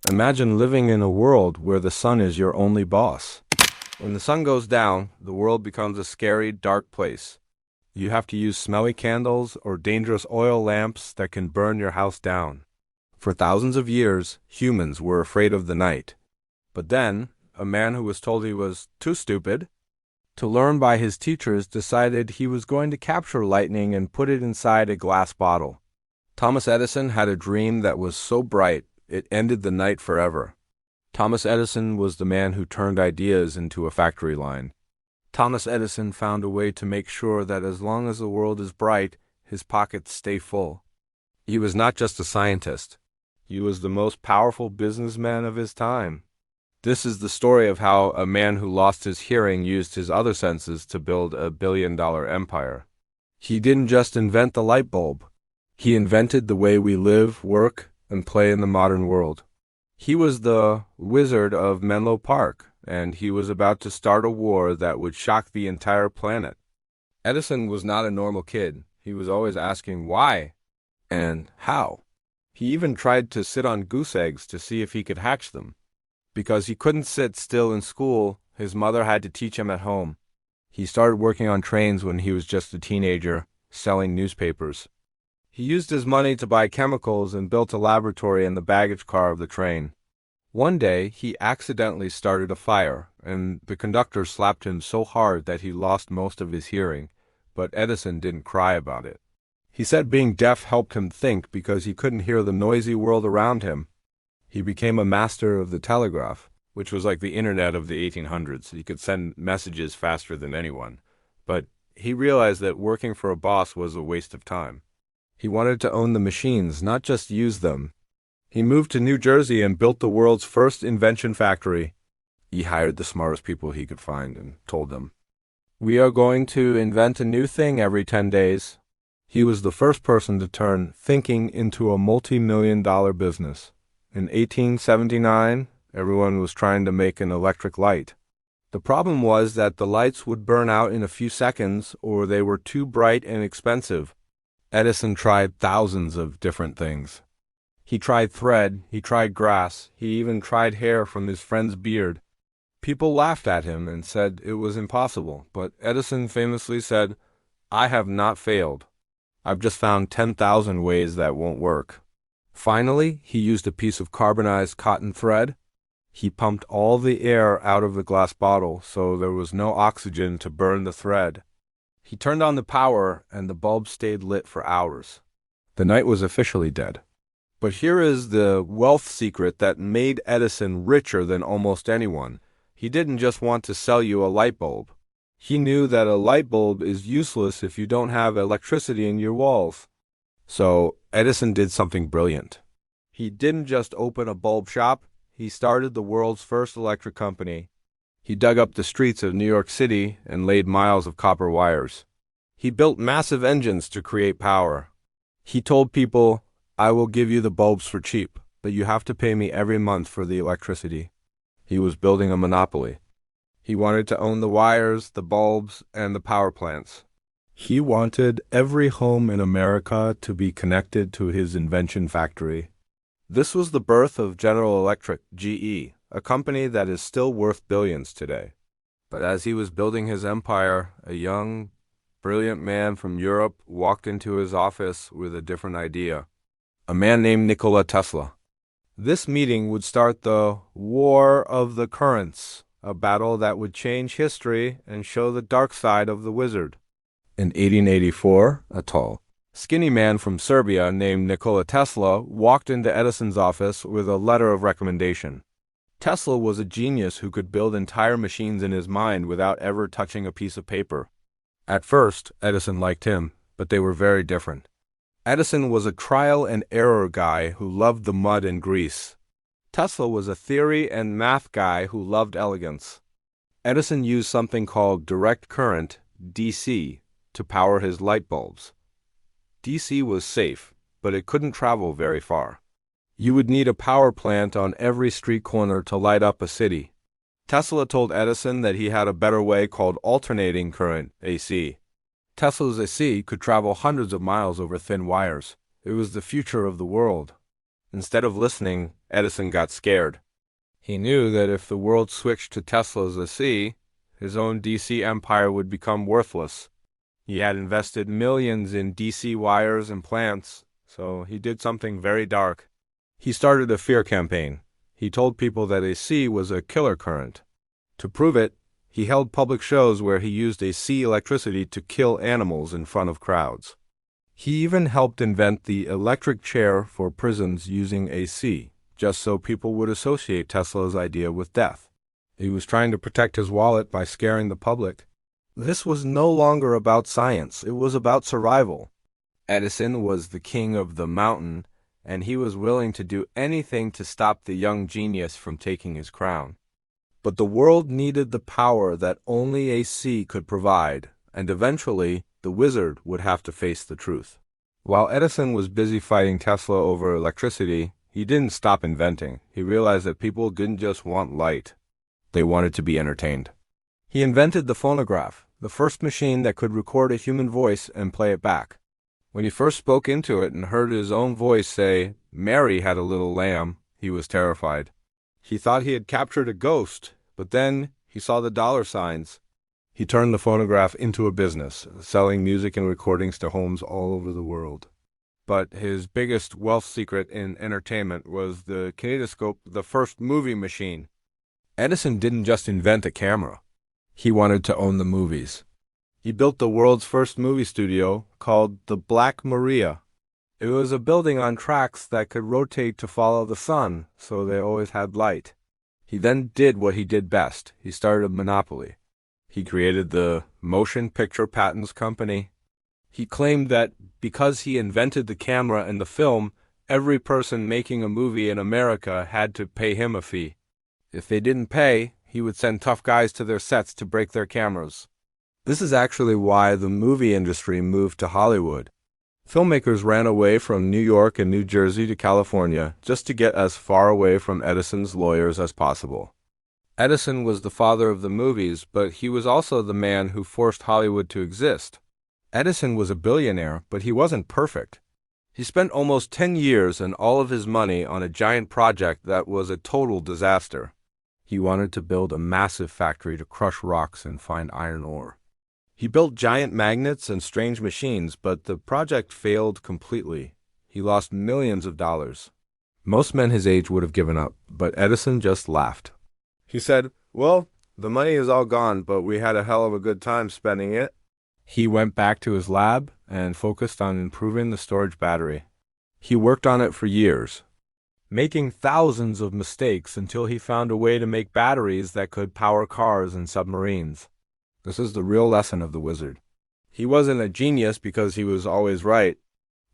Imagine living in a world where the sun is your only boss. When the sun goes down, the world becomes a scary, dark place. You have to use smelly candles or dangerous oil lamps that can burn your house down. For thousands of years, humans were afraid of the night. But then, a man who was told he was too stupid to learn by his teachers decided he was going to capture lightning and put it inside a glass bottle. Thomas Edison had a dream that was so bright, it ended the night forever. Thomas Edison was the man who turned ideas into a factory line. Thomas Edison found a way to make sure that as long as the world is bright, his pockets stay full. He was not just a scientist. He was the most powerful businessman of his time. This is the story of how a man who lost his hearing used his other senses to build a billion-dollar empire. He didn't just invent the light bulb. He invented the way we live, work, and play in the modern world. He was the Wizard of Menlo Park, and he was about to start a war that would shock the entire planet. Edison was not a normal kid. He was always asking why and how. He even tried to sit on goose eggs to see if he could hatch them. Because he couldn't sit still in school, his mother had to teach him at home. He started working on trains when he was just a teenager, selling newspapers. He used his money to buy chemicals and built a laboratory in the baggage car of the train. One day, he accidentally started a fire, and the conductor slapped him so hard that he lost most of his hearing, but Edison didn't cry about it. He said being deaf helped him think because he couldn't hear the noisy world around him. He became a master of the telegraph, which was like the internet of the 1800s. He could send messages faster than anyone. But he realized that working for a boss was a waste of time. He wanted to own the machines, not just use them. He moved to New Jersey and built the world's first invention factory. He hired the smartest people he could find and told them, "We are going to invent a new thing every 10 days. He was the first person to turn thinking into a multi-million-dollar business. In 1879, everyone was trying to make an electric light. The problem was that the lights would burn out in a few seconds or they were too bright and expensive. Edison tried thousands of different things. He tried thread, he tried grass, he even tried hair from his friend's beard. People laughed at him and said it was impossible, but Edison famously said, "I have not failed. I've just found 10,000 ways that won't work." Finally, he used a piece of carbonized cotton thread. He pumped all the air out of the glass bottle so there was no oxygen to burn the thread. He turned on the power and the bulb stayed lit for hours. The night was officially dead. But here is the wealth secret that made Edison richer than almost anyone. He didn't just want to sell you a light bulb. He knew that a light bulb is useless if you don't have electricity in your walls. So Edison did something brilliant. He didn't just open a bulb shop, he started the world's first electric company. He dug up the streets of New York City and laid miles of copper wires. He built massive engines to create power. He told people, "I will give you the bulbs for cheap, but you have to pay me every month for the electricity." He was building a monopoly. He wanted to own the wires, the bulbs, and the power plants. He wanted every home in America to be connected to his invention factory. This was the birth of General Electric, GE, a company that is still worth billions today. But as he was building his empire, a young, brilliant man from Europe walked into his office with a different idea. A man named Nikola Tesla. This meeting would start the War of the Currents, a battle that would change history and show the dark side of the wizard. In 1884, a tall, skinny man from Serbia named Nikola Tesla walked into Edison's office with a letter of recommendation. Tesla was a genius who could build entire machines in his mind without ever touching a piece of paper. At first, Edison liked him, but they were very different. Edison was a trial and error guy who loved the mud and grease. Tesla was a theory and math guy who loved elegance. Edison used something called direct current, DC, to power his light bulbs. DC was safe, but it couldn't travel very far. You would need a power plant on every street corner to light up a city. Tesla told Edison that he had a better way called alternating current, AC. Tesla's AC could travel hundreds of miles over thin wires. It was the future of the world. Instead of listening, Edison got scared. He knew that if the world switched to Tesla's AC, his own DC empire would become worthless. He had invested millions in DC wires and plants, so he did something very dark. He started a fear campaign. He told people that AC was a killer current. To prove it, he held public shows where he used AC electricity to kill animals in front of crowds. He even helped invent the electric chair for prisons using AC, just so people would associate Tesla's idea with death. He was trying to protect his wallet by scaring the public. This was no longer about science, it was about survival. Edison was the king of the mountain, and he was willing to do anything to stop the young genius from taking his crown. But the world needed the power that only AC could provide, and eventually the wizard would have to face the truth. While Edison was busy fighting Tesla over electricity, he didn't stop inventing. He realized that people didn't just want light. They wanted to be entertained. He invented the phonograph, the first machine that could record a human voice and play it back. When he first spoke into it and heard his own voice say, "Mary had a little lamb," he was terrified. He thought he had captured a ghost, but then he saw the dollar signs. He turned the phonograph into a business, selling music and recordings to homes all over the world. But his biggest wealth secret in entertainment was the kinetoscope, the first movie machine. Edison didn't just invent a camera. He wanted to own the movies. He built the world's first movie studio called the Black Maria. It was a building on tracks that could rotate to follow the sun, so they always had light. He then did what he did best. He started a monopoly. He created the Motion Picture Patents Company. He claimed that because he invented the camera and the film, every person making a movie in America had to pay him a fee. If they didn't pay, he would send tough guys to their sets to break their cameras. This is actually why the movie industry moved to Hollywood. Filmmakers ran away from New York and New Jersey to California just to get as far away from Edison's lawyers as possible. Edison was the father of the movies, but he was also the man who forced Hollywood to exist. Edison was a billionaire, but he wasn't perfect. He spent almost 10 years and all of his money on a giant project that was a total disaster. He wanted to build a massive factory to crush rocks and find iron ore. He built giant magnets and strange machines, but the project failed completely. He lost millions of dollars. Most men his age would have given up, but Edison just laughed. He said, "Well, the money is all gone, but we had a hell of a good time spending it." He went back to his lab and focused on improving the storage battery. He worked on it for years, making thousands of mistakes until he found a way to make batteries that could power cars and submarines. This is the real lesson of the wizard. He wasn't a genius because he was always right.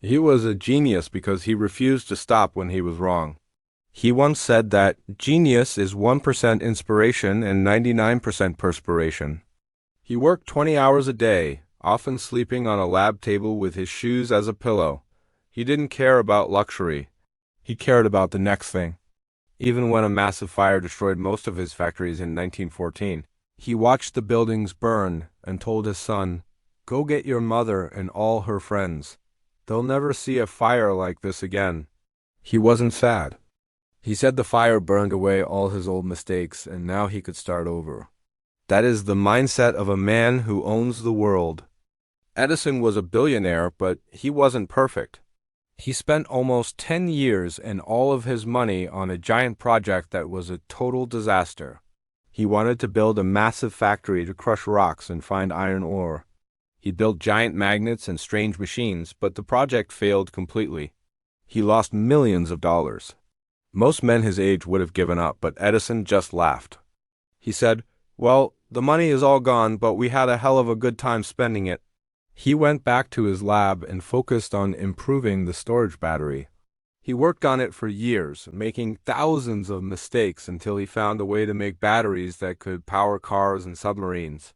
He was a genius because he refused to stop when he was wrong. He once said that genius is 1% inspiration and 99% perspiration. He worked 20 hours a day, often sleeping on a lab table with his shoes as a pillow. He didn't care about luxury. He cared about the next thing. Even when a massive fire destroyed most of his factories in 1914, he watched the buildings burn and told his son, "Go get your mother and all her friends. They'll never see a fire like this again." He wasn't sad. He said the fire burned away all his old mistakes and now he could start over. That is the mindset of a man who owns the world. Edison was a billionaire, but he wasn't perfect. He spent almost 10 years and all of his money on a giant project that was a total disaster. He wanted to build a massive factory to crush rocks and find iron ore. He built giant magnets and strange machines, but the project failed completely. He lost millions of dollars. Most men his age would have given up, but Edison just laughed. He said, "Well, the money is all gone, but we had a hell of a good time spending it." He went back to his lab and focused on improving the storage battery. He worked on it for years, making thousands of mistakes until he found a way to make batteries that could power cars and submarines.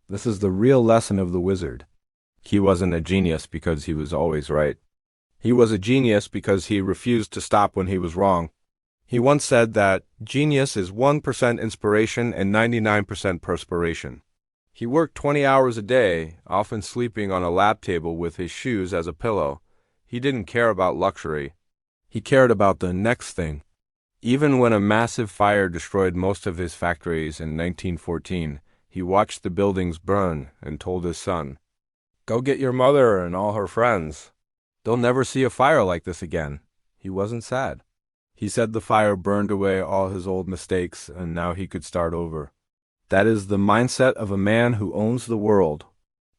This is the real lesson of the wizard. He wasn't a genius because he was always right. He was a genius because he refused to stop when he was wrong. He once said that genius is 1% inspiration and 99% perspiration. He worked 20 hours a day, often sleeping on a lab table with his shoes as a pillow. He didn't care about luxury. He cared about the next thing. Even when a massive fire destroyed most of his factories in 1914, he watched the buildings burn and told his son, "Go get your mother and all her friends. They'll never see a fire like this again." He wasn't sad. He said the fire burned away all his old mistakes and now he could start over. That is the mindset of a man who owns the world.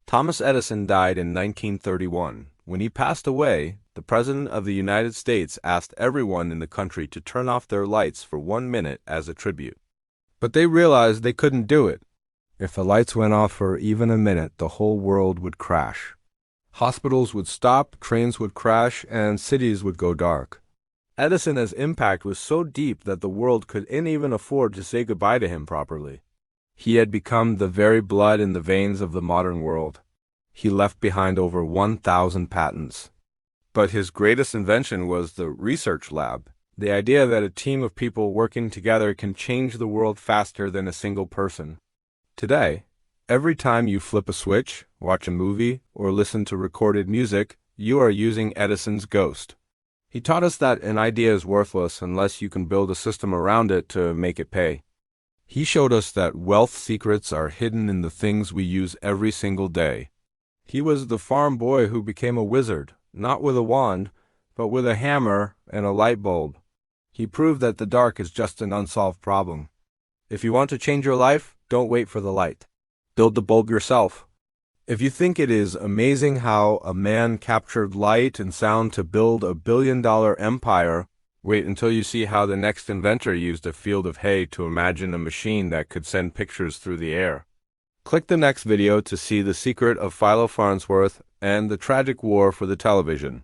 Thomas Edison died in 1931. When he passed away, the President of the United States asked everyone in the country to turn off their lights for 1 minute as a tribute. But they realized they couldn't do it. If the lights went off for even a minute, the whole world would crash. Hospitals would stop, trains would crash, and cities would go dark. Edison's impact was so deep that the world couldn't even afford to say goodbye to him properly. He had become the very blood in the veins of the modern world. He left behind over 1,000 patents. But his greatest invention was the research lab, the idea that a team of people working together can change the world faster than a single person. Today, every time you flip a switch, watch a movie, or listen to recorded music, you are using Edison's ghost. He taught us that an idea is worthless unless you can build a system around it to make it pay. He showed us that wealth secrets are hidden in the things we use every single day. He was the farm boy who became a wizard, not with a wand, but with a hammer and a light bulb. He proved that the dark is just an unsolved problem. If you want to change your life, don't wait for the light. Build the bulb yourself. If you think it is amazing how a man captured light and sound to build a billion-dollar empire, wait until you see how the next inventor used a field of hay to imagine a machine that could send pictures through the air. Click the next video to see the secret of Philo Farnsworth and the tragic war for the television.